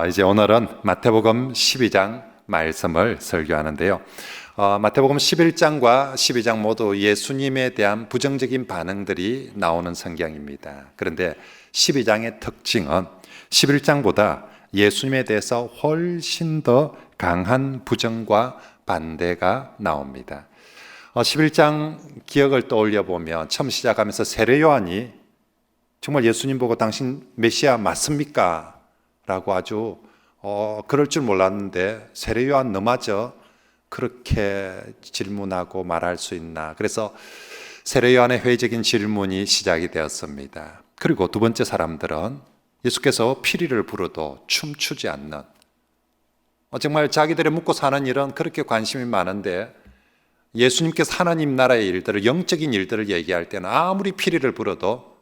이제 오늘은 마태복음 12장 말씀을 설교하는데요. 마태복음 11장과 12장 모두 예수님에 대한 부정적인 반응들이 나오는 성경입니다. 그런데 12장의 특징은 11장보다 예수님에 대해서 훨씬 더 강한 부정과 반대가 나옵니다. 11장 기억을 떠올려 보면 처음 시작하면서 세례 요한이 정말 예수님 보고 당신 메시아 맞습니까? 라고 아주 그럴 줄 몰랐는데 세례 요한 너마저 그렇게 질문하고 말할 수 있나. 그래서 세례 요한의 회의적인 질문이 시작이 되었습니다. 그리고 두 번째 사람들은 예수께서 피리를 불어도 춤추지 않는, 정말 자기들의 묵고 사는 일은 그렇게 관심이 많은데 예수님께서 하나님 나라의 일들을, 영적인 일들을 얘기할 때는 아무리 피리를 불어도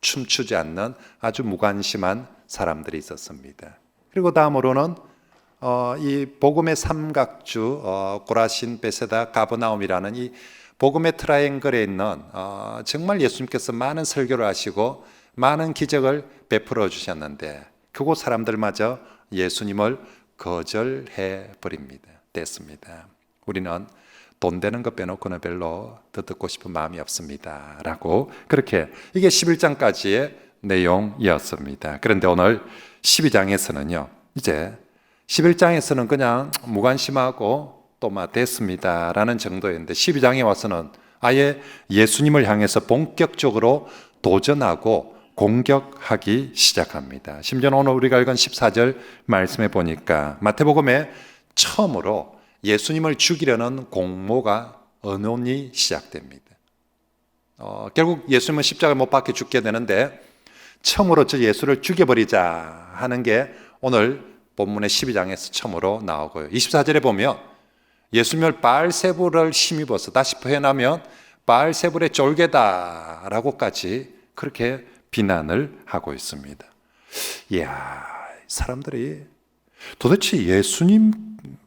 춤추지 않는 아주 무관심한 사람들이 있었습니다. 그리고 다음으로는 이 복음의 삼각주 고라신, 베세다, 가버나움이라는 이 복음의 트라이앵글에 있는 정말 예수님께서 많은 설교를 하시고 많은 기적을 베풀어 주셨는데 그곳 사람들마저 예수님을 거절해 버립니다. 됐습니다. 우리는 돈 되는 것 빼놓고는 별로 더 듣고 싶은 마음이 없습니다. 라고 그렇게 이게 11장까지의 내용이었습니다. 그런데 오늘 12장에서는요, 이제 11장에서는 그냥 무관심하고 또 됐습니다 라는 정도였는데 12장에 와서는 아예 예수님을 향해서 본격적으로 도전하고 공격하기 시작합니다. 심지어 오늘 우리가 읽은 14절 말씀해 보니까 마태복음에 처음으로 예수님을 죽이려는 공모가 언론이 시작됩니다. 결국 예수님은 십자가에 못 박혀 죽게 되는데 처음으로 저 예수를 죽여버리자 하는 게 오늘 본문의 12장에서 처음으로 나오고요. 24절에 보면 예수님을 바알세불을 힘입어서 다시 표현하면 바알세불의 쫄개다라고까지 그렇게 비난을 하고 있습니다. 이야, 사람들이 도대체 예수님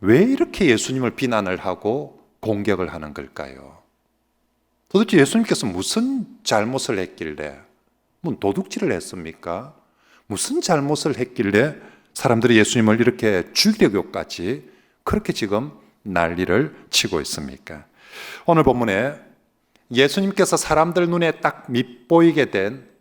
왜 이렇게 예수님을 비난을 하고 공격을 하는 걸까요? 도대체 예수님께서 무슨 잘못을 했길래, 도둑질을 했습니까? 무슨 잘못을 했길래 사람들이 예수님을 이렇게 죽이려고까지 그렇게 지금 난리를 치고 있습니까? 오늘 본문에 예수님께서 사람들 눈에 딱 밉보이게 된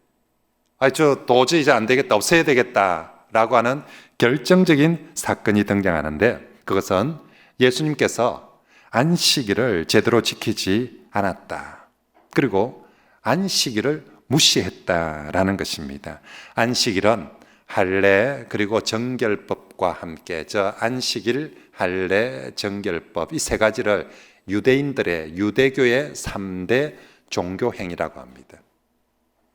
저 도저히 이제 안 되겠다, 없애야 되겠다라고 하는 결정적인 사건이 등장하는데 그것은 예수님께서 안식일을 제대로 지키지 않았다. 그리고 안식일을 무시했다라는 것입니다. 안식일은 할례 그리고 정결법과 함께 저 안식일, 할례, 정결법 이 세 가지를 유대인들의 유대교의 3대 종교 행위라고 합니다.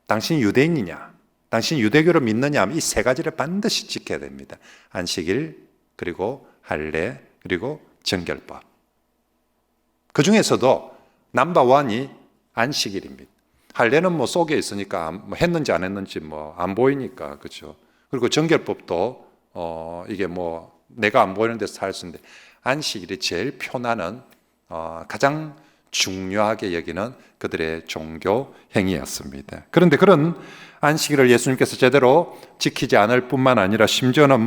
당신이 유대인이냐? 당신이 유대교를 믿느냐 하면 이 세 가지를 반드시 지켜야 됩니다. 안식일 그리고 할례 그리고 정결법. 그 중에서도 넘버원이 안식일입니다. 할례는 속에 있으니까 했는지 안 했는지 안 보이니까 그렇죠. 그리고 정결법도 이게 내가 안 보이는 데서 할 수 있는데 안식일이 제일 표나는 가장 중요하게 여기는 그들의 종교 행위였습니다. 그런데 그런 안식일을 예수님께서 제대로 지키지 않을 뿐만 아니라 심지어는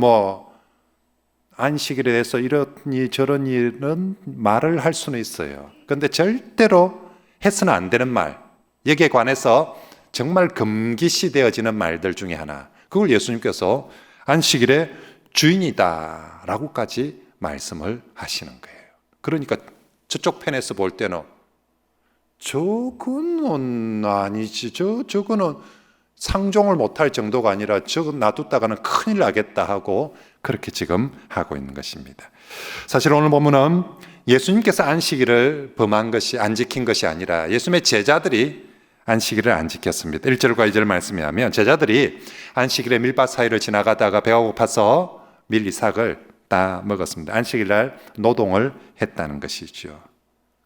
안식일에 대해서 이러니 저러니 이런 말을 할 수는 있어요. 그런데 절대로 해서는 안 되는 말, 여기에 관해서 정말 금기시 되어지는 말들 중에 하나, 그걸 예수님께서 안식일의 주인이다 라고까지 말씀을 하시는 거예요. 그러니까 저쪽 편에서 볼 때는 저거는 아니지, 저거는 상종을 못할 정도가 아니라 저거 놔뒀다가는 큰일 나겠다 하고 그렇게 지금 하고 있는 것입니다. 사실 오늘 본문은 예수님께서 안식일을 범한 것이, 안 지킨 것이 아니라 예수님의 제자들이 안식일을 안 지켰습니다. 1절과 2절 말씀에 하면 제자들이 안식일에 밀밭 사이를 지나가다가 배가 고파서 밀이삭을 따 먹었습니다. 안식일 날 노동을 했다는 것이죠.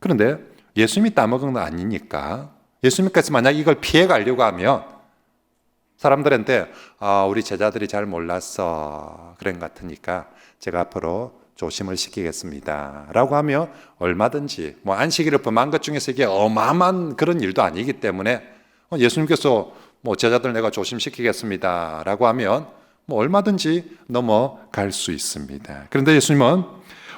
그런데 예수님이 따먹은 건 아니니까 예수님께서 만약 이걸 피해 가려고 하면 사람들한테 우리 제자들이 잘 몰랐어 그런 것 같으니까 제가 앞으로 조심을 시키겠습니다 라고 하면 얼마든지 안식일을 범한 것 중에서 이게 어마어마한 그런 일도 아니기 때문에 예수님께서 제자들 내가 조심시키겠습니다 라고 하면 뭐 얼마든지 넘어갈 수 있습니다. 그런데 예수님은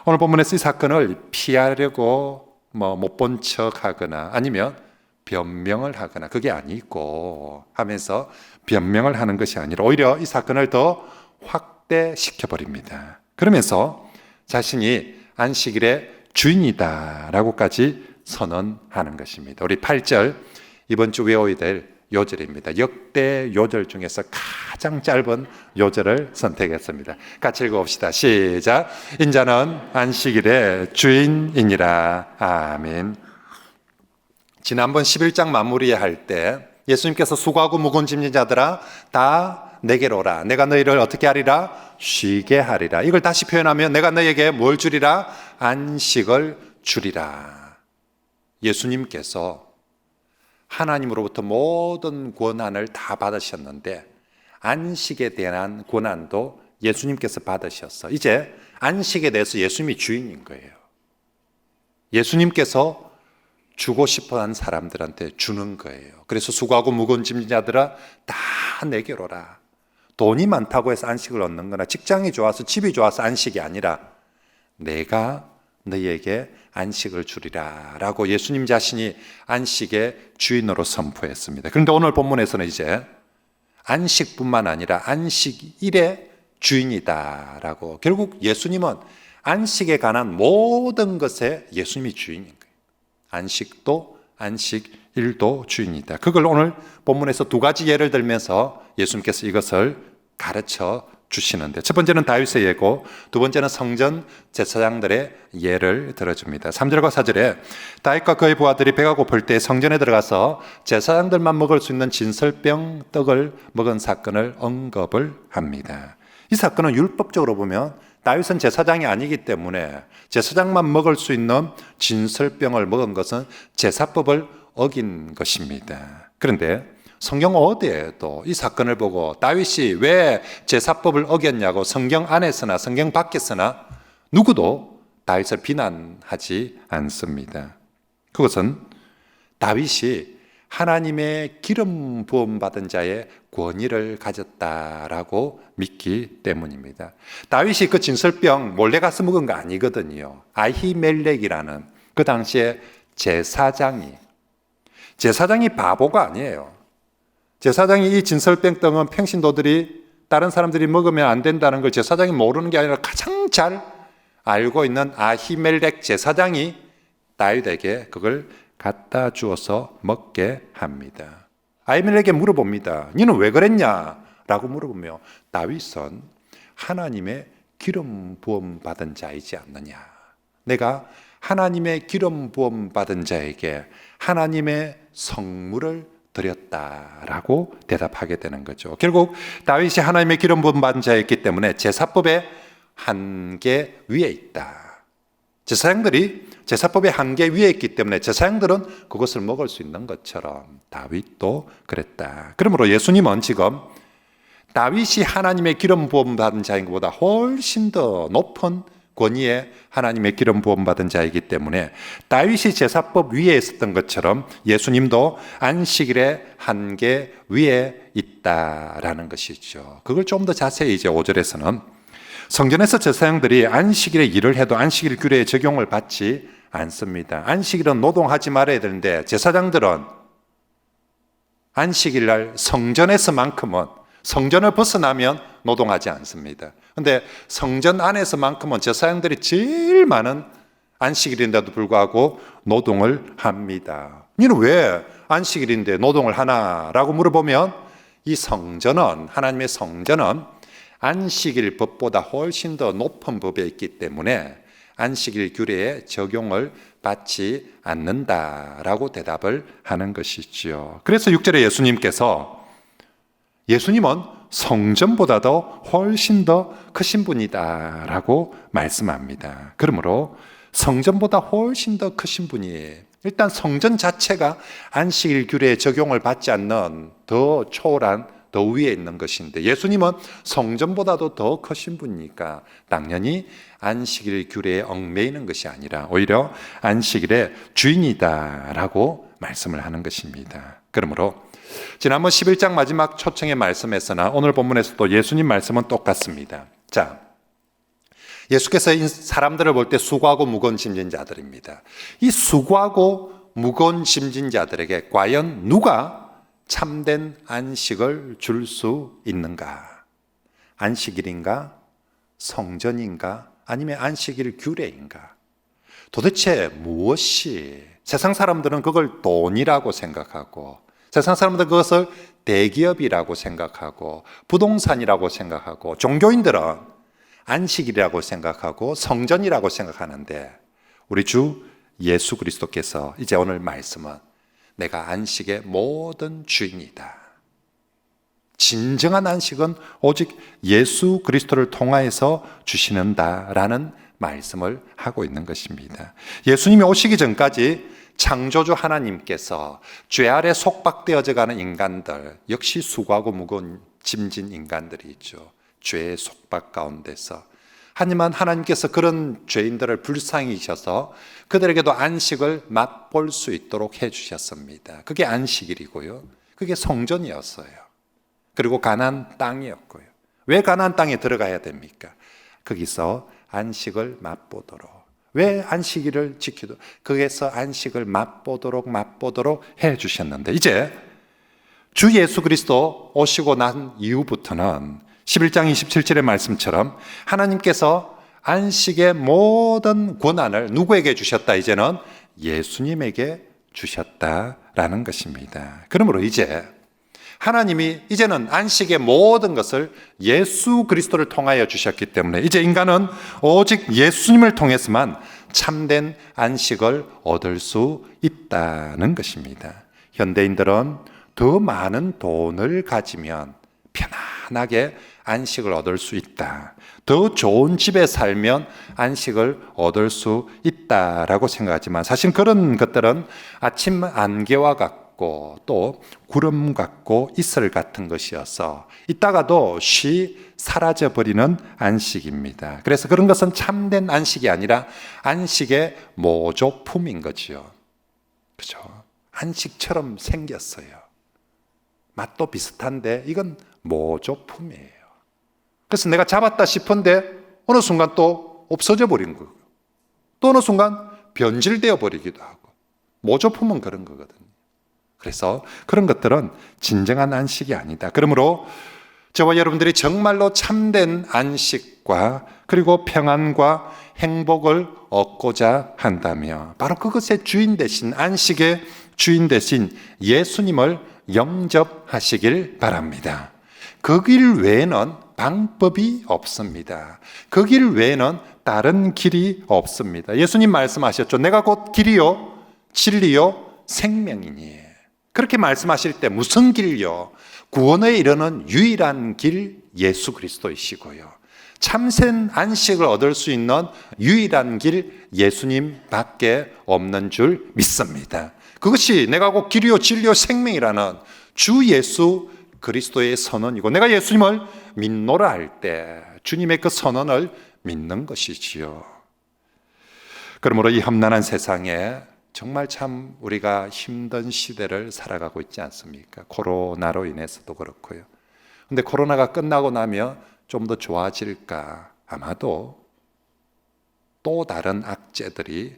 오늘 본문에서 이 사건을 피하려고 못 본 척하거나 아니면 변명을 하거나 그게 아니고 하면서 변명을 하는 것이 아니라 오히려 이 사건을 더 확대시켜 버립니다. 그러면서 자신이 안식일의 주인이다라고까지 선언하는 것입니다. 우리 8절 이번 주 외워야 될 요절입니다. 역대 요절 중에서 가장 짧은 요절을 선택했습니다. 같이 읽어봅시다. 시작. 인자는 안식일의 주인이니라. 아멘. 지난번 11장 마무리할 때 예수님께서 수고하고 무거운 짐진 자들아 다 내게로 오라. 내가 너희를 어떻게 하리라? 쉬게 하리라. 이걸 다시 표현하면 내가 너희에게 뭘 주리라? 안식을 주리라. 예수님께서 하나님으로부터 모든 권한을 다 받으셨는데 안식에 대한 권한도 예수님께서 받으셨어. 이제 안식에 대해서 예수님이 주인인 거예요. 예수님께서 주고 싶어하는 사람들한테 주는 거예요. 그래서 수고하고 무거운 짐진 자들아 다 내게로 오라. 돈이 많다고 해서 안식을 얻는 거나 직장이 좋아서 집이 좋아서 안식이 아니라 내가 너희에게 안식을 주리라 라고 예수님 자신이 안식의 주인으로 선포했습니다. 그런데 오늘 본문에서는 이제 안식뿐만 아니라 안식일의 주인이다 라고 결국 예수님은 안식에 관한 모든 것에 예수님이 주인인 거예요. 안식도 안식일도 주인이다. 그걸 오늘 본문에서 두 가지 예를 들면서 예수님께서 이것을 가르쳐 주시는데 첫 번째는 다윗의 예고 두 번째는 성전 제사장들의 예를 들어줍니다. 3절과 4절에 다윗과 그의 부하들이 배가 고플 때 성전에 들어가서 제사장들만 먹을 수 있는 진설병 떡을 먹은 사건을 언급을 합니다. 이 사건은 율법적으로 보면 다윗은 제사장이 아니기 때문에 제사장만 먹을 수 있는 진설병을 먹은 것은 제사법을 어긴 것입니다. 그런데 성경 어디에도 이 사건을 보고 다윗이 왜 제사법을 어겼냐고 성경 안에서나 성경 밖에서나 누구도 다윗을 비난하지 않습니다. 그것은 다윗이 하나님의 기름 부음 받은 자의 권위를 가졌다라고 믿기 때문입니다. 다윗이 그 진설병 몰래 가서 먹은 거 아니거든요. 아히멜렉이라는 그 당시에 제사장이 바보가 아니에요. 제사장이 이 진설병 떡은 평신도들이 다른 사람들이 먹으면 안 된다는 걸 제사장이 모르는 게 아니라 가장 잘 알고 있는 아히멜렉 제사장이 다윗에게 그걸 갖다 주어서 먹게 합니다. 아히멜렉에게 물어봅니다. 너는 왜 그랬냐? 라고 물어보며 다윗은 하나님의 기름 부음 받은 자이지 않느냐? 내가 하나님의 기름 부음 받은 자에게 하나님의 성물을 드렸다라고 대답하게 되는 거죠. 결국 다윗이 하나님의 기름 부음 받은 자였기 때문에 제사법의 한계 위에 있다. 제사장들이 제사법의 한계 위에 있기 때문에 제사장들은 그것을 먹을 수 있는 것처럼 다윗도 그랬다. 그러므로 예수님은 지금 다윗이 하나님의 기름 부음 받은 자인 것보다 훨씬 더 높은 권위에 하나님의 기름 부음 받은 자이기 때문에 다윗이 제사법 위에 있었던 것처럼 예수님도 안식일의 한계 위에 있다라는 것이죠. 그걸 좀 더 자세히 이제 5절에서는 성전에서 제사장들이 안식일에 일을 해도 안식일 규례에 적용을 받지 않습니다. 안식일은 노동하지 말아야 되는데 제사장들은 안식일 날 성전에서만큼은 성전을 벗어나면 노동하지 않습니다. 그런데 성전 안에서만큼은 제사장들이 제일 많은 안식일인데도 불구하고 노동을 합니다. 너는 왜 안식일인데 노동을 하나라고 물어보면 이 성전은 하나님의 성전은 안식일 법보다 훨씬 더 높은 법에 있기 때문에 안식일 규례에 적용을 받지 않는다라고 대답을 하는 것이지요. 그래서 6절에 예수님은 성전보다도 훨씬 더 크신 분이다라고 말씀합니다. 그러므로 성전보다 훨씬 더 크신 분이에요. 일단 성전 자체가 안식일 규례에 적용을 받지 않는 더 초월한 더 위에 있는 것인데 예수님은 성전보다도 더 크신 분이니까 당연히 안식일 규례에 얽매이는 것이 아니라 오히려 안식일의 주인이다라고 말씀을 하는 것입니다. 그러므로 지난번 11장 마지막 초청의 말씀에서나 오늘 본문에서도 예수님 말씀은 똑같습니다. 자, 예수께서 사람들을 볼 때 수고하고 무거운 짐진 자들입니다. 이 수고하고 무거운 짐진 자들에게 과연 누가 참된 안식을 줄 수 있는가? 안식일인가? 성전인가? 아니면 안식일 규례인가? 도대체 무엇이, 세상 사람들은 그걸 돈이라고 생각하고, 세상 사람들은 그것을 대기업이라고 생각하고, 부동산이라고 생각하고, 종교인들은 안식이라고 생각하고 성전이라고 생각하는데, 우리 주 예수 그리스도께서 이제 오늘 말씀은 내가 안식의 모든 주인이다. 진정한 안식은 오직 예수 그리스도를 통하여서 주시는다라는 말씀을 하고 있는 것입니다. 예수님이 오시기 전까지 창조주 하나님께서 죄 아래 속박되어져 가는 인간들, 역시 수고하고 무거운 짐진 인간들이 있죠. 죄의 속박 가운데서 하지만 하나님께서 그런 죄인들을 불쌍히 여기셔서 그들에게도 안식을 맛볼 수 있도록 해주셨습니다. 그게 안식일이고요, 그게 성전이었어요. 그리고 가나안 땅이었고요. 왜 가나안 땅에 들어가야 됩니까? 거기서 안식을 맛보도록, 왜 안식일을 지키도록, 거기에서 안식을 맛보도록 해주셨는데, 이제 주 예수 그리스도 오시고 난 이후부터는 11장 27절의 말씀처럼 하나님께서 안식의 모든 권한을 누구에게 주셨다? 이제는 예수님에게 주셨다라는 것입니다. 그러므로 이제 하나님이 이제는 안식의 모든 것을 예수 그리스도를 통하여 주셨기 때문에 이제 인간은 오직 예수님을 통해서만 참된 안식을 얻을 수 있다는 것입니다. 현대인들은 더 많은 돈을 가지면 편안하게 안식을 얻을 수 있다, 더 좋은 집에 살면 안식을 얻을 수 있다라고 생각하지만, 사실 그런 것들은 아침 안개와 같고 또 구름 같고 이슬 같은 것이어서 있다가도 쉬 사라져버리는 안식입니다. 그래서 그런 것은 참된 안식이 아니라 안식의 모조품인 거죠. 그렇죠? 안식처럼 생겼어요. 맛도 비슷한데 이건 모조품이에요. 그래서 내가 잡았다 싶은데 어느 순간 또 없어져 버린 거고, 또 어느 순간 변질되어 버리기도 하고, 모조품은 그런 거거든요. 그래서 그런 것들은 진정한 안식이 아니다. 그러므로 저와 여러분들이 정말로 참된 안식과 그리고 평안과 행복을 얻고자 한다면 바로 그것의 주인 되신, 안식의 주인 되신 예수님을 영접하시길 바랍니다. 그 길 외에는 방법이 없습니다. 그 길 외에는 다른 길이 없습니다. 예수님 말씀하셨죠. 내가 곧 길이요 진리요 생명이니. 그렇게 말씀하실 때 무슨 길요? 구원에 이르는 유일한 길 예수 그리스도이시고요, 참된 안식을 얻을 수 있는 유일한 길 예수님밖에 없는 줄 믿습니다. 그것이 내가 곧 길이요 진리요 생명이라는 주 예수 그리스도의 선언이고, 내가 예수님을 믿노라 할 때 주님의 그 선언을 믿는 것이지요. 그러므로 이 험난한 세상에 정말 참 우리가 힘든 시대를 살아가고 있지 않습니까? 코로나로 인해서도 그렇고요. 근데 코로나가 끝나고 나면 좀 더 좋아질까? 아마도 또 다른 악재들이,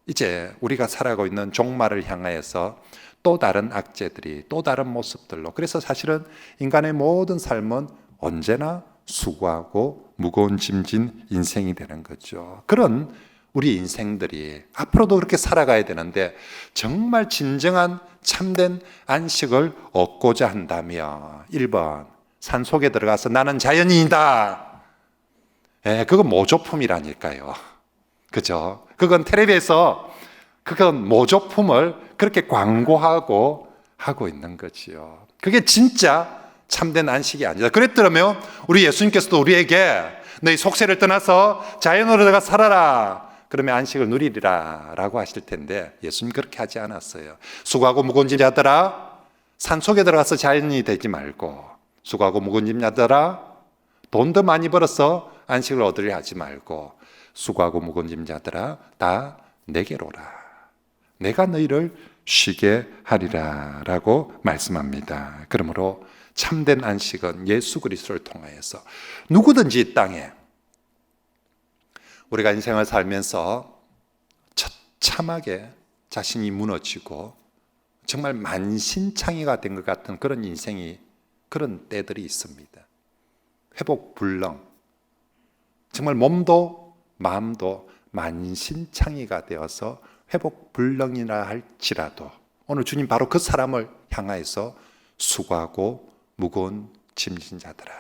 이제 우리가 살아가고 있는 종말을 향하여서 또 다른 악재들이 또 다른 모습들로, 그래서 사실은 인간의 모든 삶은 언제나 수고하고 무거운 짐진 인생이 되는 거죠. 그런 우리 인생들이 앞으로도 그렇게 살아가야 되는데, 정말 진정한 참된 안식을 얻고자 한다면 1번, 산속에 들어가서 나는 자연인이다. 그건 모조품이라니까요. 그죠? 그건 텔레비에서 그건 모조품을 그렇게 광고하고 하고 있는 거지요. 그게 진짜 참된 안식이 아니다. 그랬더라면 우리 예수님께서도 우리에게 너희 속세를 떠나서 자연으로 들어가 살아라, 그러면 안식을 누리리라 라고 하실 텐데, 예수님 그렇게 하지 않았어요. 수고하고 무거운 짐 자들아, 산속에 들어가서 자연인이 되지 말고, 수고하고 무거운 짐 자들아, 돈 더 많이 벌어서 안식을 얻으려 하지 말고, 수고하고 무거운 짐 자들아 다 내게로 오라. 내가 너희를 쉬게 하리라 라고 말씀합니다. 그러므로 참된 안식은 예수 그리스도를 통하여서 누구든지 이 땅에 우리가 인생을 살면서 처참하게 자신이 무너지고 정말 만신창이가 된 것 같은 그런 인생이, 그런 때들이 있습니다. 회복불능, 정말 몸도 마음도 만신창이가 되어서 회복불능이라 할지라도 오늘 주님 바로 그 사람을 향하여서 수고하고 무거운 짐진 자들아,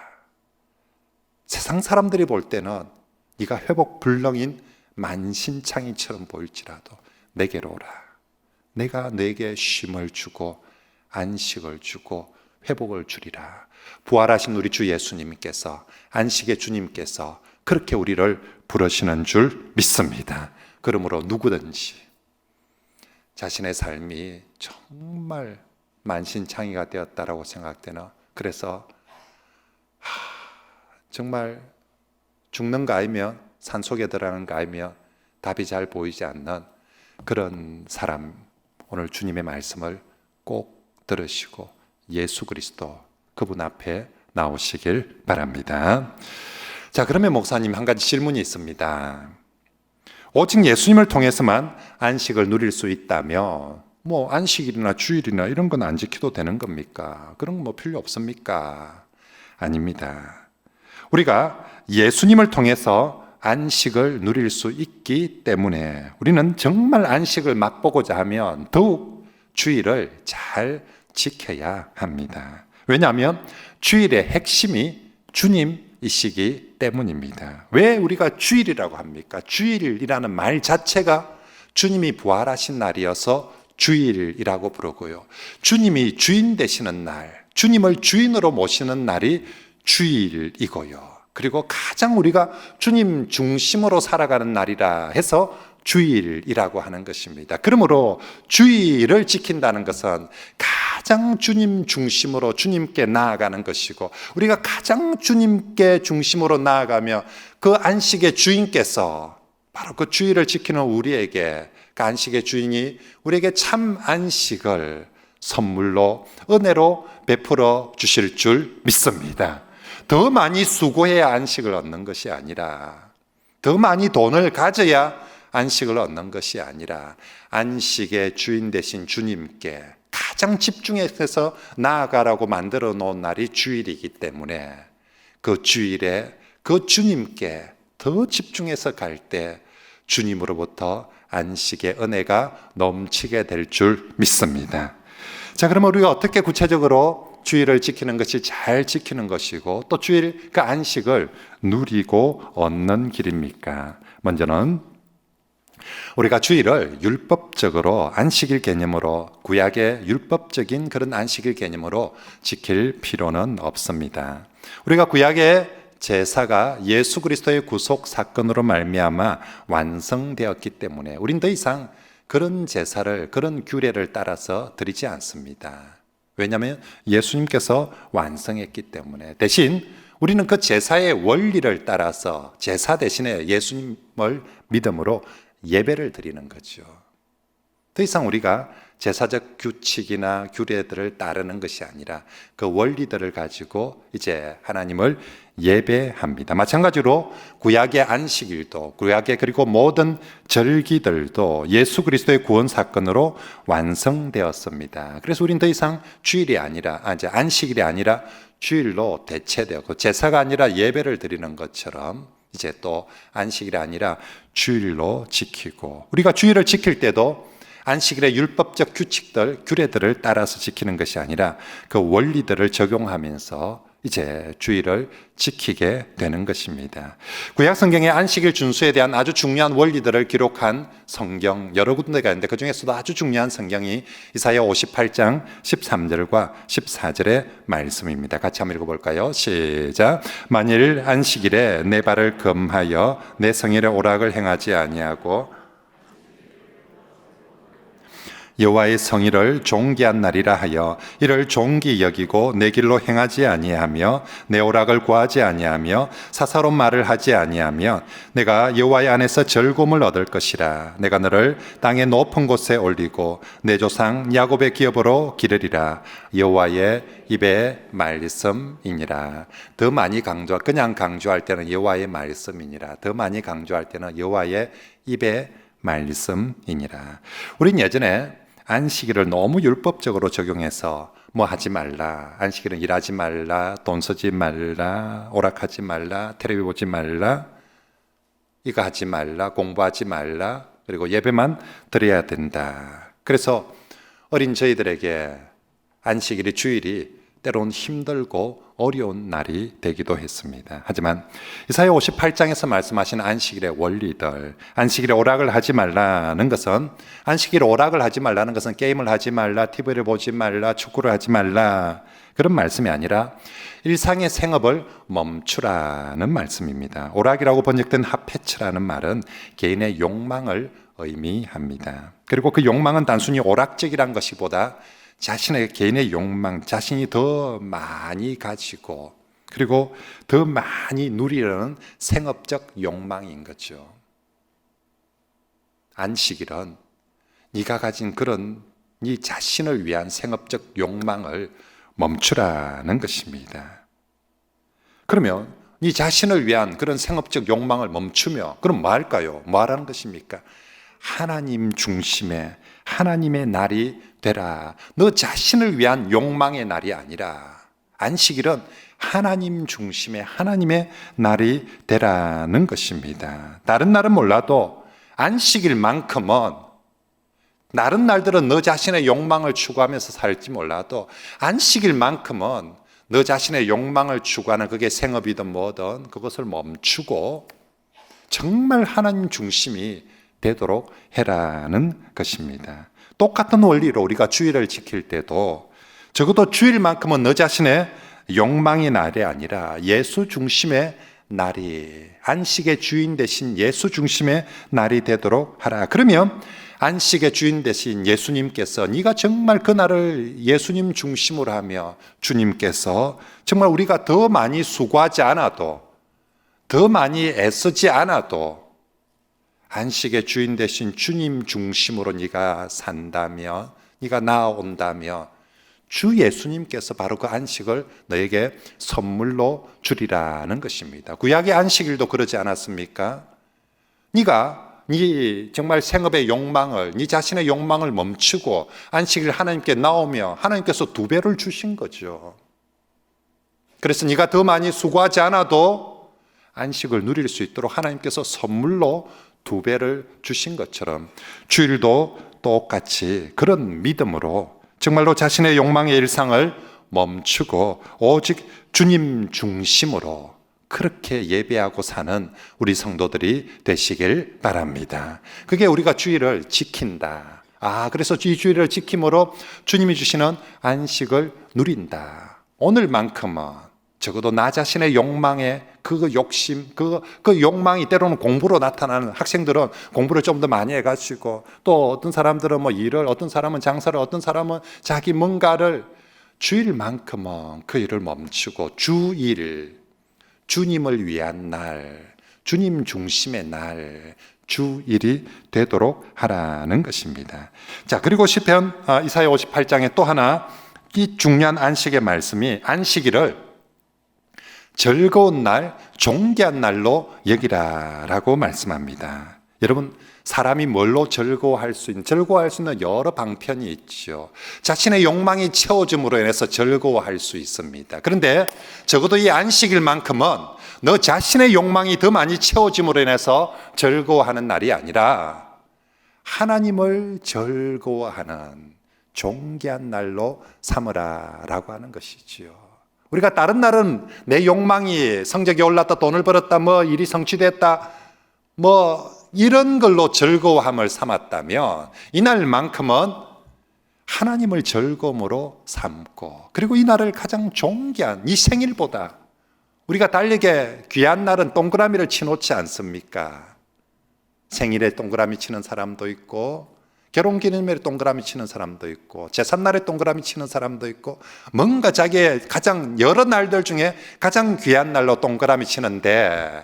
세상 사람들이 볼 때는 네가 회복불능인 만신창이처럼 보일지라도 내게로 오라. 내가 네게 쉼을 주고 안식을 주고 회복을 주리라. 부활하신 우리 주 예수님께서, 안식의 주님께서 그렇게 우리를 부르시는 줄 믿습니다. 그러므로 누구든지 자신의 삶이 정말 만신창이가 되었다라고 생각되는, 그래서 정말 죽는가 아니면 산속에 들어가는가 아니면 답이 잘 보이지 않는 그런 사람, 오늘 주님의 말씀을 꼭 들으시고 예수 그리스도 그분 앞에 나오시길 바랍니다. 자, 그러면 목사님 한 가지 질문이 있습니다. 오직 예수님을 통해서만 안식을 누릴 수 있다며 뭐 안식일이나 주일이나 이런 건 안 지켜도 되는 겁니까? 그런 거 뭐 필요 없습니까? 아닙니다. 우리가 예수님을 통해서 안식을 누릴 수 있기 때문에 우리는 정말 안식을 맛보고자 하면 더욱 주일을 잘 지켜야 합니다. 왜냐하면 주일의 핵심이 주님이시기 때문입니다. 왜 우리가 주일이라고 합니까? 주일이라는 말 자체가 주님이 부활하신 날이어서 주일이라고 부르고요. 주님이 주인 되시는 날, 주님을 주인으로 모시는 날이 주일이고요. 그리고 가장 우리가 주님 중심으로 살아가는 날이라 해서 주일이라고 하는 것입니다. 그러므로 주일을 지킨다는 것은 가장 주님 중심으로 주님께 나아가는 것이고, 우리가 가장 주님께 중심으로 나아가며 그 안식의 주인께서 바로 그 주일을 지키는 우리에게, 그 안식의 주인이 우리에게 참 안식을 선물로 은혜로 베풀어 주실 줄 믿습니다. 더 많이 수고해야 안식을 얻는 것이 아니라, 더 많이 돈을 가져야 안식을 얻는 것이 아니라, 안식의 주인 되신 주님께 가장 집중해서 나아가라고 만들어 놓은 날이 주일이기 때문에 그 주일에 그 주님께 더 집중해서 갈 때 주님으로부터 안식의 은혜가 넘치게 될 줄 믿습니다. 자, 그러면 우리가 어떻게 구체적으로 주일을 지키는 것이 잘 지키는 것이고 또 주일 그 안식을 누리고 얻는 길입니까? 먼저는 우리가 주일을 율법적으로 안식일 개념으로, 구약의 율법적인 그런 안식일 개념으로 지킬 필요는 없습니다. 우리가 구약의 제사가 예수 그리스도의 구속 사건으로 말미암아 완성되었기 때문에 우린 더 이상 그런 제사를, 그런 규례를 따라서 드리지 않습니다. 왜냐하면 예수님께서 완성했기 때문에. 대신 우리는 그 제사의 원리를 따라서 제사 대신에 예수님을 믿음으로 예배를 드리는 거죠. 더 이상 우리가 제사적 규칙이나 규례들을 따르는 것이 아니라 그 원리들을 가지고 이제 하나님을 예배합니다. 마찬가지로 구약의 안식일도, 구약의 그리고 모든 절기들도 예수 그리스도의 구원 사건으로 완성되었습니다. 그래서 우리는 더 이상 주일이 아니라, 이제 안식일이 아니라 주일로 대체되었고, 제사가 아니라 예배를 드리는 것처럼 이제 또 안식일이 아니라 주일로 지키고, 우리가 주일을 지킬 때도 안식일의 율법적 규칙들, 규례들을 따라서 지키는 것이 아니라 그 원리들을 적용하면서 이제 주일을 지키게 되는 것입니다. 구약 성경의 안식일 준수에 대한 아주 중요한 원리들을 기록한 성경 여러 군데가 있는데 그 중에서도 아주 중요한 성경이 이사야 58장 13절과 14절의 말씀입니다. 같이 한번 읽어볼까요? 시작. 만일 안식일에 내 발을 금하여 내 성일의 오락을 행하지 아니하고 여호와의 성의를 존귀한 날이라 하여 이를 존귀 여기고 내 길로 행하지 아니하며 내 오락을 구하지 아니하며 사사로운 말을 하지 아니하며 내가 여호와의 안에서 즐거움을 얻을 것이라. 내가 너를 땅의 높은 곳에 올리고 내 조상 야곱의 기업으로 기르리라. 여호와의 입의 말씀이니라. 더 많이 그냥 강조할 때는 여호와의 말씀이니라. 더 많이 강조할 때는 여호와의 입의 말씀이니라. 우린 예전에 안식일을 너무 율법적으로 적용해서 뭐 하지 말라, 안식일은 일하지 말라, 돈 쓰지 말라, 오락하지 말라, 텔레비 보지 말라, 이거 하지 말라, 공부하지 말라, 그리고 예배만 드려야 된다. 그래서 어린 저희들에게 안식일이, 주일이 때로는 힘들고 어려운 날이 되기도 했습니다. 하지만 이사야 58장에서 말씀하신 안식일의 원리들, 안식일에 오락을 하지 말라는 것은, 안식일에 오락을 하지 말라는 것은 게임을 하지 말라, TV를 보지 말라, 축구를 하지 말라, 그런 말씀이 아니라 일상의 생업을 멈추라는 말씀입니다. 오락이라고 번역된 하페츠라는 말은 개인의 욕망을 의미합니다. 그리고 그 욕망은 단순히 오락적이란 것이보다 자신의 개인의 욕망, 자신이 더 많이 가지고 그리고 더 많이 누리려는 생업적 욕망인 거죠. 안식일은 네가 가진 그런 네 자신을 위한 생업적 욕망을 멈추라는 것입니다. 그러면 네 자신을 위한 그런 생업적 욕망을 멈추며 그럼 뭐 할까요? 뭐 하라는 것입니까? 하나님 중심의 하나님의 날이 되라. 너 자신을 위한 욕망의 날이 아니라 안식일은 하나님 중심의 하나님의 날이 되라는 것입니다. 다른 날은 몰라도 안식일만큼은, 다른 날들은 너 자신의 욕망을 추구하면서 살지 몰라도 안식일만큼은 너 자신의 욕망을 추구하는, 그게 생업이든 뭐든 그것을 멈추고 정말 하나님 중심이 되도록 해라는 것입니다. 똑같은 원리로 우리가 주일을 지킬 때도 적어도 주일만큼은 너 자신의 욕망의 날이 아니라 예수 중심의 날이, 안식의 주인 대신 예수 중심의 날이 되도록 하라. 그러면 안식의 주인 대신 예수님께서, 네가 정말 그 날을 예수님 중심으로 하며 주님께서 정말 우리가 더 많이 수고하지 않아도, 더 많이 애쓰지 않아도 안식의 주인 대신 주님 중심으로 네가 산다며, 네가 나아온다며 주 예수님께서 바로 그 안식을 너에게 선물로 주리라는 것입니다. 구약의 안식일도 그러지 않았습니까? 네가 네 정말 생업의 욕망을, 네 자신의 욕망을 멈추고 안식일 하나님께 나오며 하나님께서 2배를 주신 거죠. 그래서 네가 더 많이 수고하지 않아도 안식을 누릴 수 있도록 하나님께서 선물로 2배를 주신 것처럼 주일도 똑같이 그런 믿음으로 정말로 자신의 욕망의 일상을 멈추고 오직 주님 중심으로 그렇게 예배하고 사는 우리 성도들이 되시길 바랍니다. 그게 우리가 주일을 지킨다. 그래서 이 주일을 지킴으로 주님이 주시는 안식을 누린다. 오늘만큼은 적어도 나 자신의 욕망의 그 욕심, 그 욕망이 때로는 공부로 나타나는, 학생들은 공부를 좀 더 많이 해가지고, 또 어떤 사람들은 뭐 일을, 어떤 사람은 장사를, 어떤 사람은 자기 뭔가를, 주일만큼은 그 일을 멈추고 주일, 주님을 위한 날, 주님 중심의 날, 주일이 되도록 하라는 것입니다. 자, 그리고 시편 이사야 58장에 또 하나 이 중요한 안식의 말씀이, 안식일을 즐거운 날, 존귀한 날로 여기라라고 말씀합니다. 여러분, 사람이 뭘로 즐거워할 수 있는 여러 방편이 있죠. 자신의 욕망이 채워짐으로 인해서 즐거워할 수 있습니다. 그런데 적어도 이 안식일만큼은 너 자신의 욕망이 더 많이 채워짐으로 인해서 즐거워하는 날이 아니라 하나님을 즐거워하는 존귀한 날로 삼으라라고 하는 것이지요. 우리가 다른 날은 내 욕망이, 성적이 올랐다, 돈을 벌었다, 뭐 일이 성취됐다, 뭐 이런 걸로 즐거움을 삼았다면 이날만큼은 하나님을 즐거움으로 삼고, 그리고 이 날을 가장 존귀한, 이 생일보다 우리가 달리게 귀한 날은 동그라미를 치놓지 않습니까? 생일에 동그라미 치는 사람도 있고 결혼기념일에 동그라미 치는 사람도 있고 제삿날에 동그라미 치는 사람도 있고 뭔가 자기의 가장 여러 날들 중에 가장 귀한 날로 동그라미 치는데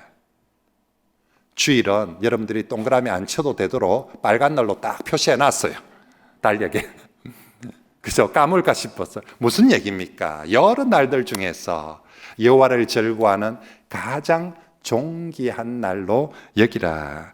주일은 여러분들이 동그라미 안 쳐도 되도록 빨간 날로 딱 표시해 놨어요. 달력에. 그래서 까물까 싶어서 무슨 얘기입니까? 여러 날들 중에서 여호와를 즐거워하는 가장 존귀한 날로 여기라.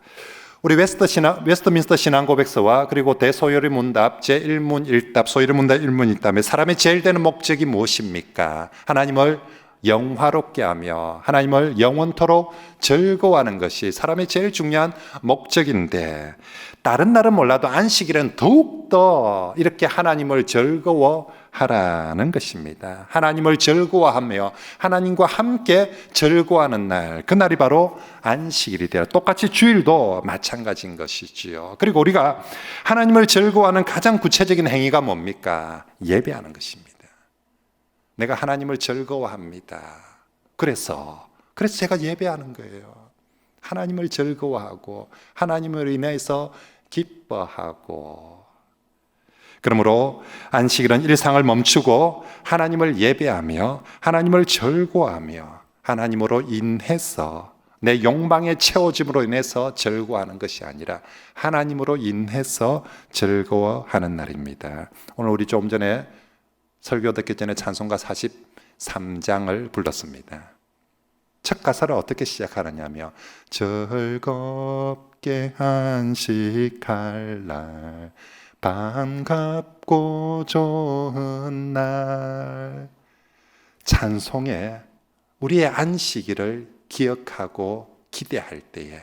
우리 웨스트민스터 신앙고백서와 그리고 대소요리 문답 제1문 1답 소요리 문답 1문 1답에 사람의 제일 되는 목적이 무엇입니까? 하나님을 영화롭게 하며 하나님을 영원토록 즐거워하는 것이 사람의 제일 중요한 목적인데 다른 날은 몰라도 안식일은 더욱더 이렇게 하나님을 즐거워하라는 것입니다. 하나님을 즐거워하며 하나님과 함께 즐거워하는 날, 그날이 바로 안식일이 되어 똑같이 주일도 마찬가지인 것이지요. 그리고 우리가 하나님을 즐거워하는 가장 구체적인 행위가 뭡니까? 예배하는 것입니다. 내가 하나님을 즐거워합니다. 그래서 제가 예배하는 거예요. 하나님을 즐거워하고 하나님을 인해서 기뻐하고. 그러므로 안식일은 일상을 멈추고 하나님을 예배하며 하나님을 즐거워하며 하나님으로 인해서 내 욕망의 채워짐으로 인해서 즐거워하는 것이 아니라 하나님으로 인해서 즐거워하는 날입니다. 오늘 우리 조금 전에 설교 듣기 전에 찬송가 43장을 불렀습니다. 첫 가사를 어떻게 시작하느냐며 즐겁게 안식할 날 반갑고 좋은 날. 찬송에 우리의 안식일을 기억하고 기대할 때에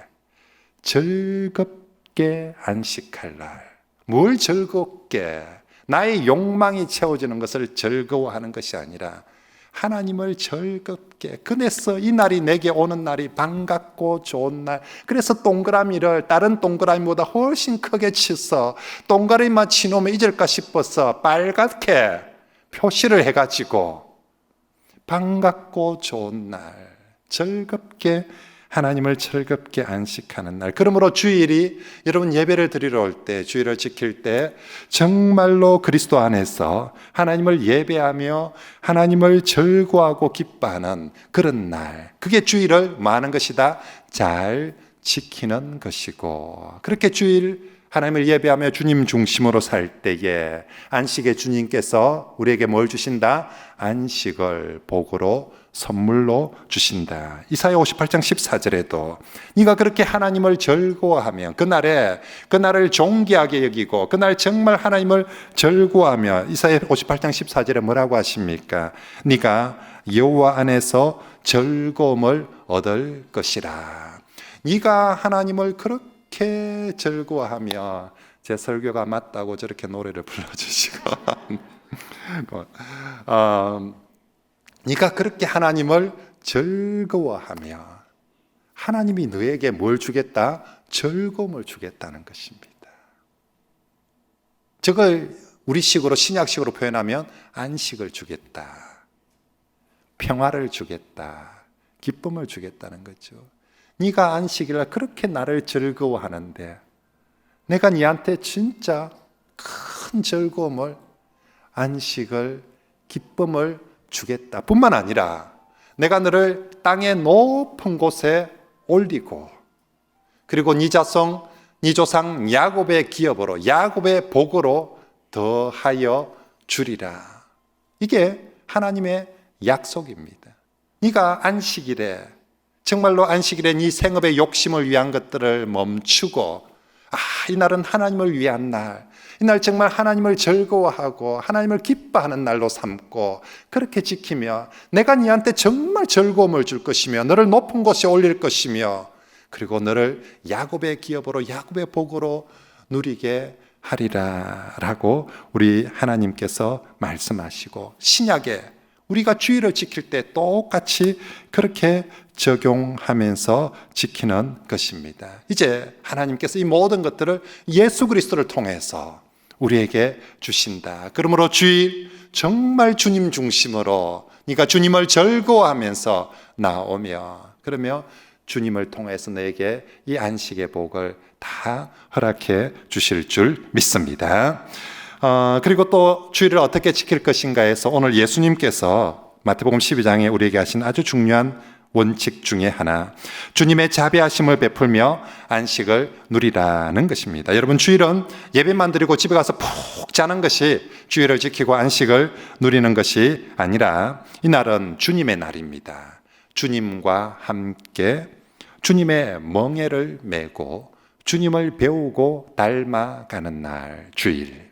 즐겁게 안식할 날. 뭘 즐겁게? 나의 욕망이 채워지는 것을 즐거워하는 것이 아니라 하나님을 즐겁게, 그래서 이 날이 내게 오는 날이 반갑고 좋은 날. 그래서 동그라미를 다른 동그라미보다 훨씬 크게 치서 동그라미만 치놓으면 잊을까 싶어서 빨갛게 표시를 해가지고 반갑고 좋은 날, 즐겁게 하나님을 즐겁게 안식하는 날. 그러므로 주일이 여러분 예배를 드리러 올 때, 주일을 지킬 때 정말로 그리스도 안에서 하나님을 예배하며 하나님을 즐거워하고 기뻐하는 그런 날. 그게 주일을 뭐 하는 것이다? 잘 지키는 것이고, 그렇게 주일 하나님을 예배하며 주님 중심으로 살 때에 안식의 주님께서 우리에게 뭘 주신다? 안식을 복으로 선물로 주신다. 이사야 58장 14절에도 네가 그렇게 하나님을 즐거워하며 그날을 존귀하게 여기고 그날 정말 하나님을 즐거워하며, 이사야 58장 14절에 뭐라고 하십니까? 네가 여호와 안에서 즐거움을 얻을 것이라. 네가 하나님을 그렇게 즐거워하며, 제 설교가 맞다고 저렇게 노래를 불러주시고 네가 그렇게 하나님을 즐거워하며 하나님이 너에게 뭘 주겠다? 즐거움을 주겠다는 것입니다. 저걸 우리식으로 신약식으로 표현하면 안식을 주겠다, 평화를 주겠다, 기쁨을 주겠다는 거죠. 네가 안식일날 그렇게 나를 즐거워하는데 내가 네한테 진짜 큰 즐거움을, 안식을, 기쁨을 주겠다 뿐만 아니라 내가 너를 땅의 높은 곳에 올리고, 그리고 네 자성, 네 조상 야곱의 기업으로, 야곱의 복으로 더하여 주리라. 이게 하나님의 약속입니다. 네가 안식일에, 정말로 안식일에 네 생업의 욕심을 위한 것들을 멈추고, 이날은 하나님을 위한 날, 이날 정말 하나님을 즐거워하고 하나님을 기뻐하는 날로 삼고 그렇게 지키며 내가 네한테 정말 즐거움을 줄 것이며 너를 높은 곳에 올릴 것이며, 그리고 너를 야곱의 기업으로, 야곱의 복으로 누리게 하리라 라고 우리 하나님께서 말씀하시고, 신약에 우리가 주일을 지킬 때 똑같이 그렇게 적용하면서 지키는 것입니다. 이제 하나님께서 이 모든 것들을 예수 그리스도를 통해서 우리에게 주신다. 그러므로 주일 정말 주님 중심으로 네가 주님을 즐거워하면서 나오며, 그러며 주님을 통해서 내게 이 안식의 복을 다 허락해 주실 줄 믿습니다. 그리고 또 주일을 어떻게 지킬 것인가 해서 오늘 예수님께서 마태복음 12장에 우리에게 하신 아주 중요한 원칙 중에 하나, 주님의 자비하심을 베풀며 안식을 누리라는 것입니다. 여러분, 주일은 예배만 드리고 집에 가서 푹 자는 것이 주일을 지키고 안식을 누리는 것이 아니라 이날은 주님의 날입니다. 주님과 함께 주님의 멍에를 메고 주님을 배우고 닮아가는 날, 주일.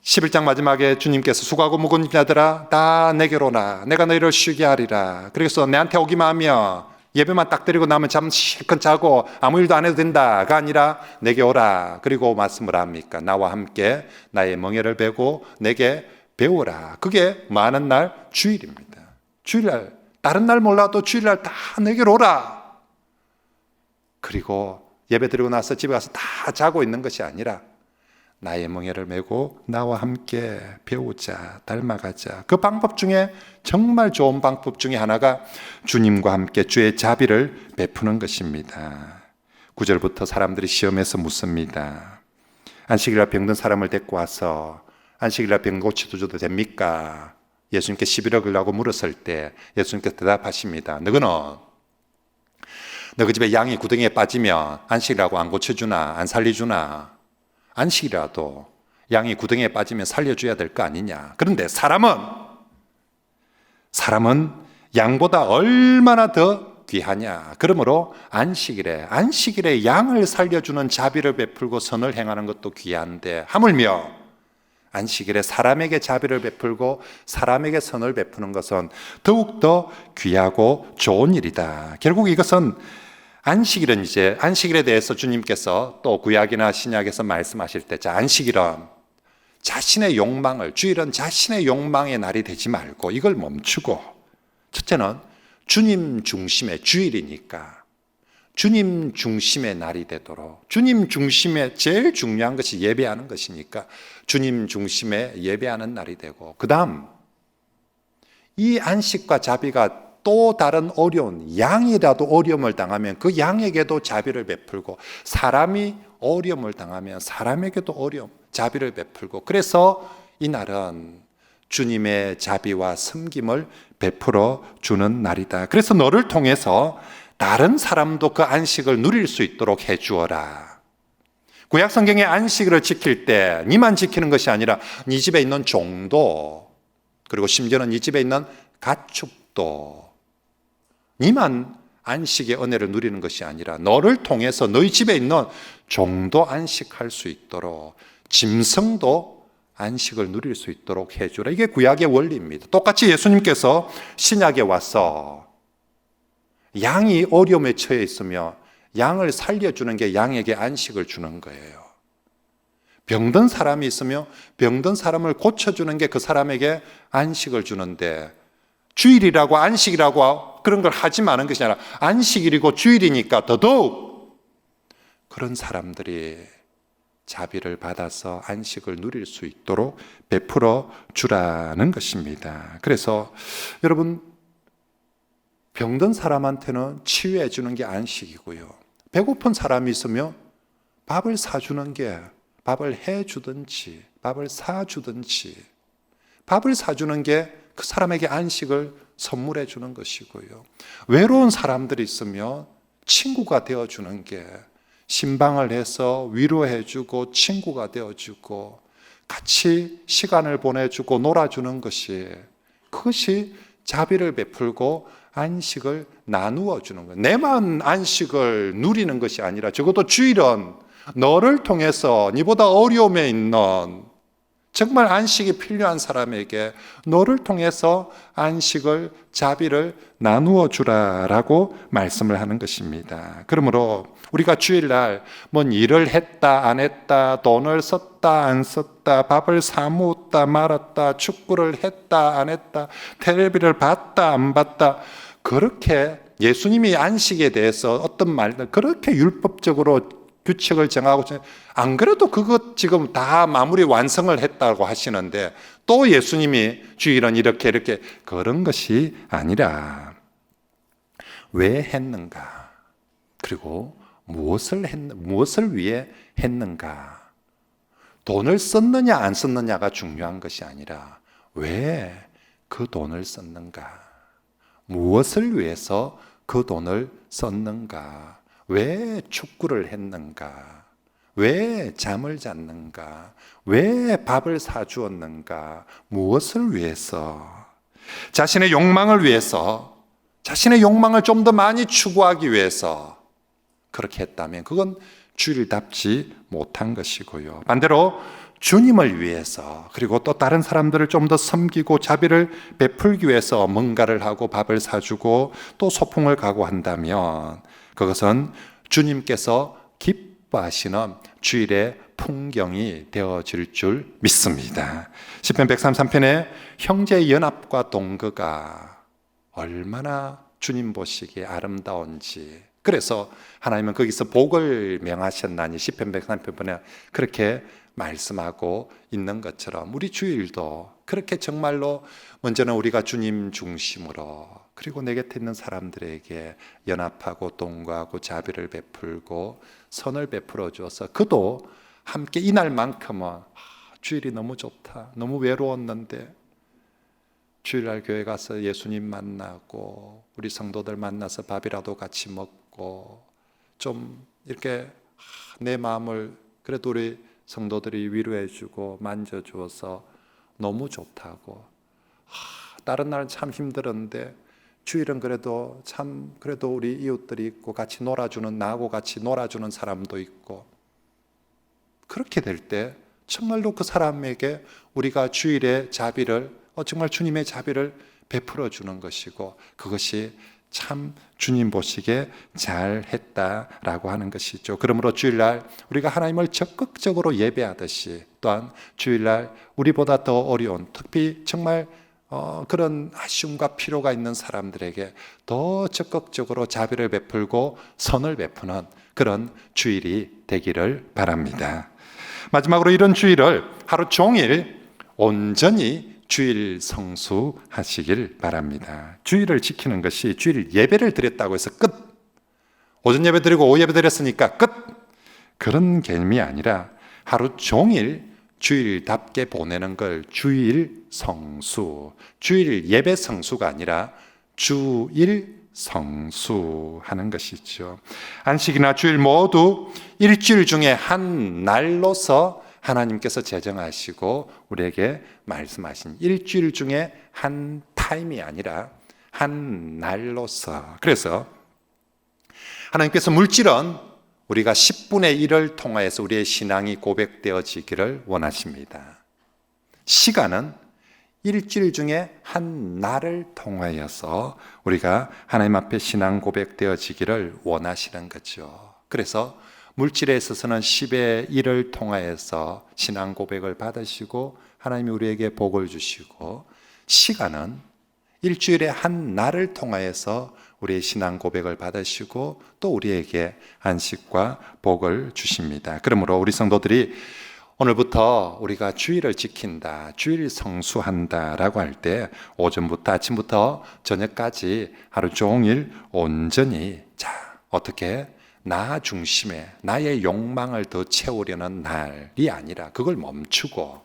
11장 마지막에 주님께서 수고하고 무거운 자들아 다 내게로 오라, 내가 너희를 쉬게 하리라. 그래서 내한테 오기만 하면, 예배만 딱 드리고 나면 잠 실컷 자고 아무 일도 안 해도 된다가 아니라 내게 오라. 그리고 말씀을 합니까? 나와 함께 나의 멍에를 베고 내게 배우라. 그게 많은 날 주일입니다. 주일날, 다른 날 몰라도 주일날 다 내게로 오라. 그리고 예배 드리고 나서 집에 가서 다 자고 있는 것이 아니라 나의 멍에를 메고 나와 함께 배우자, 닮아가자. 그 방법 중에 정말 좋은 방법 중에 하나가 주님과 함께 주의 자비를 베푸는 것입니다. 9절부터 사람들이 시험에서 묻습니다. 안식일날 병든 사람을 데리고 와서 안식일날 병 고쳐줘도 됩니까? 예수님께 11억을 라고 물었을 때 예수님께서 대답하십니다. 너그 집에 양이 구덩이에 빠지면 안식이라고 안 고쳐주나, 안 살려주나? 안식이라도 양이 구덩이에 빠지면 살려줘야 될 거 아니냐. 그런데 사람은 양보다 얼마나 더 귀하냐. 그러므로 안식일에 양을 살려주는 자비를 베풀고 선을 행하는 것도 귀한데, 하물며 안식일에 사람에게 자비를 베풀고 사람에게 선을 베푸는 것은 더욱더 귀하고 좋은 일이다. 결국 이것은 안식일은 이제 안식일에 대해서 주님께서 또 구약이나 신약에서 말씀하실 때, 자, 안식일은 자신의 욕망을, 주일은 자신의 욕망의 날이 되지 말고 이걸 멈추고, 첫째는 주님 중심의 주일이니까 주님 중심의 날이 되도록, 주님 중심의 제일 중요한 것이 예배하는 것이니까 주님 중심의 예배하는 날이 되고, 그 다음 이 안식과 자비가 또 다른 어려운, 양이라도 어려움을 당하면 그 양에게도 자비를 베풀고, 사람이 어려움을 당하면 사람에게도 자비를 베풀고, 그래서 이날은 주님의 자비와 섬김을 베풀어 주는 날이다. 그래서 너를 통해서 다른 사람도 그 안식을 누릴 수 있도록 해주어라. 구약 성경의 안식일을 지킬 때 니만 지키는 것이 아니라 네 집에 있는 종도, 그리고 심지어는 네 집에 있는 가축도, 니만 안식의 은혜를 누리는 것이 아니라 너를 통해서 너희 집에 있는 종도 안식할 수 있도록, 짐승도 안식을 누릴 수 있도록 해주라. 이게 구약의 원리입니다. 똑같이 예수님께서 신약에 와서 양이 어려움에 처해 있으며 양을 살려주는 게 양에게 안식을 주는 거예요. 병든 사람이 있으며 병든 사람을 고쳐주는 게 그 사람에게 안식을 주는데, 주일이라고 안식이라고 그런 걸 하지 마는 것이 아니라 안식일이고 주일이니까 더더욱 그런 사람들이 자비를 받아서 안식을 누릴 수 있도록 베풀어 주라는 것입니다. 그래서 여러분, 병든 사람한테는 치유해 주는 게 안식이고요, 배고픈 사람이 있으면 밥을 사주는 게, 밥을 해주든지 밥을 사주든지 밥을 사주는 게 그 사람에게 안식을 선물해 주는 것이고요, 외로운 사람들이 있으면 친구가 되어주는 게, 신방을 해서 위로해 주고 친구가 되어주고 같이 시간을 보내주고 놀아주는 것이, 그것이 자비를 베풀고 안식을 나누어 주는 거예요. 내만 안식을 누리는 것이 아니라, 적어도 주일은 너를 통해서 니보다 어려움에 있는 정말 안식이 필요한 사람에게 너를 통해서 안식을, 자비를 나누어 주라라고 말씀을 하는 것입니다. 그러므로 우리가 주일날 뭔 일을 했다 안 했다, 돈을 썼다 안 썼다, 밥을 사 먹었다 말았다, 축구를 했다 안 했다, 텔레비를 봤다 안 봤다, 그렇게 예수님이 안식에 대해서 어떤 말들 그렇게 율법적으로 규칙을 정하고, 안 그래도 그것 지금 다 마무리 완성을 했다고 하시는데 또 예수님이 주일은 이렇게 그런 것이 아니라, 왜 했는가? 그리고 무엇을 위해 했는가? 돈을 썼느냐 안 썼느냐가 중요한 것이 아니라 왜 그 돈을 썼는가? 무엇을 위해서 그 돈을 썼는가? 왜 축구를 했는가? 왜 잠을 잤는가? 왜 밥을 사주었는가? 무엇을 위해서? 자신의 욕망을 위해서, 자신의 욕망을 좀 더 많이 추구하기 위해서 그렇게 했다면 그건 주일답지 못한 것이고요. 반대로 주님을 위해서, 그리고 또 다른 사람들을 좀 더 섬기고 자비를 베풀기 위해서 뭔가를 하고 밥을 사주고 또 소풍을 가고 한다면 그것은 주님께서 기뻐하시는 주일의 풍경이 되어질 줄 믿습니다. 시편 133편에 형제의 연합과 동거가 얼마나 주님 보시기에 아름다운지, 그래서 하나님은 거기서 복을 명하셨나니 시편 133편에 그렇게 말씀하고 있는 것처럼 우리 주일도 그렇게 정말로 먼저는 우리가 주님 중심으로, 그리고 내 곁에 있는 사람들에게 연합하고 동거하고 자비를 베풀고 선을 베풀어 주어서 그도 함께 이날만큼은 주일이 너무 좋다, 너무 외로웠는데 주일날 교회 가서 예수님 만나고 우리 성도들 만나서 밥이라도 같이 먹고 좀 이렇게 내 마음을 그래도 우리 성도들이 위로해 주고 만져 주어서 너무 좋다고, 다른 날은 참 힘들었는데 주일은 그래도 참 그래도 우리 이웃들이 있고 같이 놀아주는, 나하고 같이 놀아주는 사람도 있고, 그렇게 될 때 정말로 그 사람에게 우리가 주일의 자비를, 정말 주님의 자비를 베풀어 주는 것이고, 그것이 참 주님 보시기에 잘했다라고 하는 것이죠. 그러므로 주일날 우리가 하나님을 적극적으로 예배하듯이 또한 주일날 우리보다 더 어려운, 특히 정말 그런 아쉬움과 필요가 있는 사람들에게 더 적극적으로 자비를 베풀고 선을 베푸는 그런 주일이 되기를 바랍니다. 마지막으로 이런 주일을 하루 종일 온전히 주일 성수하시길 바랍니다. 주일을 지키는 것이 주일 예배를 드렸다고 해서 끝, 오전 예배 드리고 오후 예배 드렸으니까 끝, 그런 개념이 아니라 하루 종일 주일답게 보내는 걸 주일 성수, 주일 예배 성수가 아니라 주일 성수하는 것이죠. 안식이나 주일 모두 일주일 중에 한 날로서 하나님께서 제정하시고 우리에게 말씀하신 일주일 중에 한 타임이 아니라 한 날로서, 그래서 하나님께서 물질은 우리가 10분의 1을 통하여서 우리의 신앙이 고백되어지기를 원하십니다. 시간은 일주일 중에 한 날을 통하여서 우리가 하나님 앞에 신앙 고백되어지기를 원하시는 거죠. 그래서 물질에 있어서는 10의 1을 통하여서 신앙 고백을 받으시고 하나님이 우리에게 복을 주시고, 시간은 일주일에 한 날을 통하여서 우리의 신앙 고백을 받으시고 또 우리에게 안식과 복을 주십니다. 그러므로 우리 성도들이 오늘부터 우리가 주일을 지킨다, 주일 성수한다 라고 할 때 오전부터 아침부터 저녁까지 하루 종일 온전히 어떻게 나 중심에 나의 욕망을 더 채우려는 날이 아니라 그걸 멈추고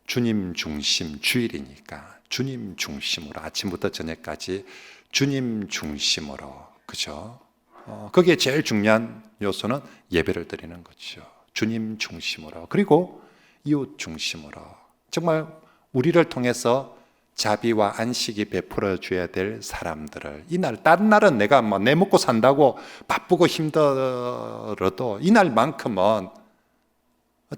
주님 중심, 주일이니까 주님 중심으로 아침부터 저녁까지 주님 중심으로, 그죠? 그게 제일 중요한 요소는 예배를 드리는 거죠. 주님 중심으로, 그리고 이웃 중심으로, 정말 우리를 통해서 자비와 안식이 베풀어 줘야 될 사람들을, 이날 다른 날은 내가 내 먹고 산다고 바쁘고 힘들어도 이날만큼은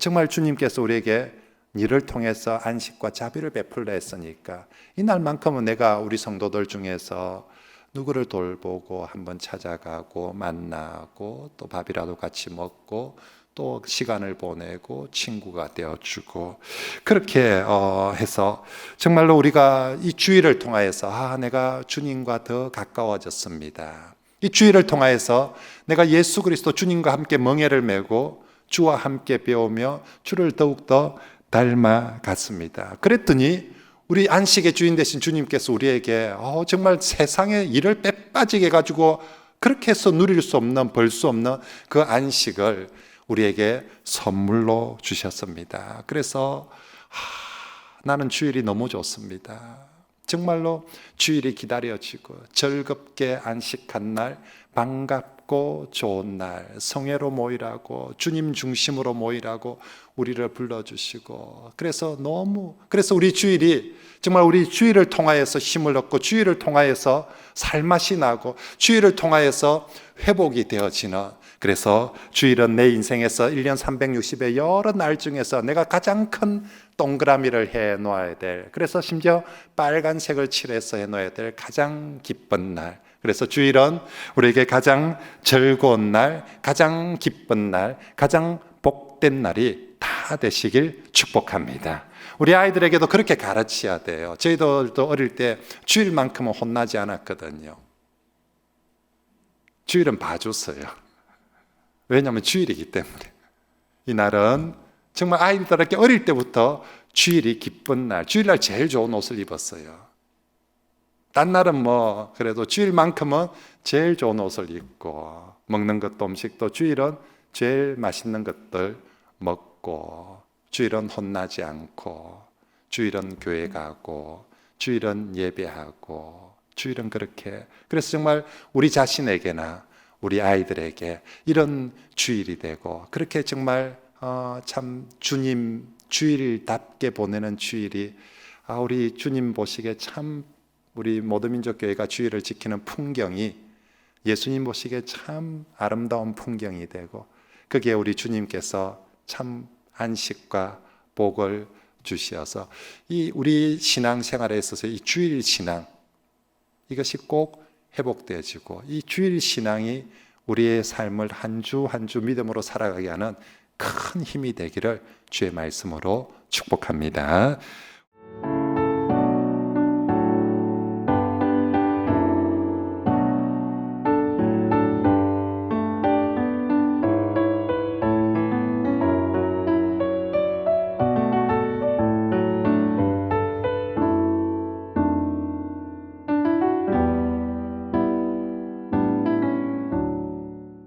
정말 주님께서 우리에게 이를 통해서 안식과 자비를 베풀려 했으니까 이날만큼은 내가 우리 성도들 중에서 누구를 돌보고 한번 찾아가고 만나고 또 밥이라도 같이 먹고 또 시간을 보내고 친구가 되어주고, 그렇게 해서 정말로 우리가 이 주일을 통하여서 내가 주님과 더 가까워졌습니다. 이 주일을 통하여서 내가 예수 그리스도 주님과 함께 멍에를 메고 주와 함께 배우며 주를 더욱더 닮아갔습니다. 그랬더니 우리 안식의 주인 되신 주님께서 우리에게 정말 세상에 일을 빼빠지게 가지고 그렇게 해서 누릴 수 없는, 벌 수 없는 그 안식을 우리에게 선물로 주셨습니다. 그래서 나는 주일이 너무 좋습니다. 정말로 주일이 기다려지고 즐겁게 안식한 날, 반갑고 좋은 날, 성회로 모이라고, 주님 중심으로 모이라고 우리를 불러주시고, 그래서 우리 주일이 정말 우리 주일을 통하여서 힘을 얻고, 주일을 통하여서 살맛이 나고, 주일을 통하여서 회복이 되어지는, 그래서 주일은 내 인생에서 1년 360의 여러 날 중에서 내가 가장 큰 동그라미를 해 놓아야 될, 그래서 심지어 빨간색을 칠해서 해 놓아야 될 가장 기쁜 날, 그래서 주일은 우리에게 가장 즐거운 날, 가장 기쁜 날, 가장 복된 날이 다 되시길 축복합니다. 우리 아이들에게도 그렇게 가르쳐야 돼요. 저희들도 어릴 때 주일만큼은 혼나지 않았거든요. 주일은 봐줬어요. 왜냐하면 주일이기 때문에. 이 날은 정말 아이들에게 어릴 때부터 주일이 기쁜 날, 주일날 제일 좋은 옷을 입었어요. 딴 날은 그래도 주일만큼은 제일 좋은 옷을 입고, 먹는 것도 음식도 주일은 제일 맛있는 것들 먹고, 주일은 혼나지 않고, 주일은 교회 가고, 주일은 예배하고, 주일은 그렇게. 그래서 정말 우리 자신에게나 우리 아이들에게 이런 주일이 되고, 그렇게 정말 참 주님 주일답게 보내는 주일이, 우리 주님 보시기에 참 우리 모두민족교회가 주일을 지키는 풍경이 예수님 보시기에 참 아름다운 풍경이 되고, 거기에 우리 주님께서 참 안식과 복을 주시어서 이 우리 신앙생활에 있어서 이 주일 신앙, 이것이 꼭 회복되어지고, 이 주일 신앙이 우리의 삶을 한 주 한 주 믿음으로 살아가게 하는 큰 힘이 되기를 주의 말씀으로 축복합니다.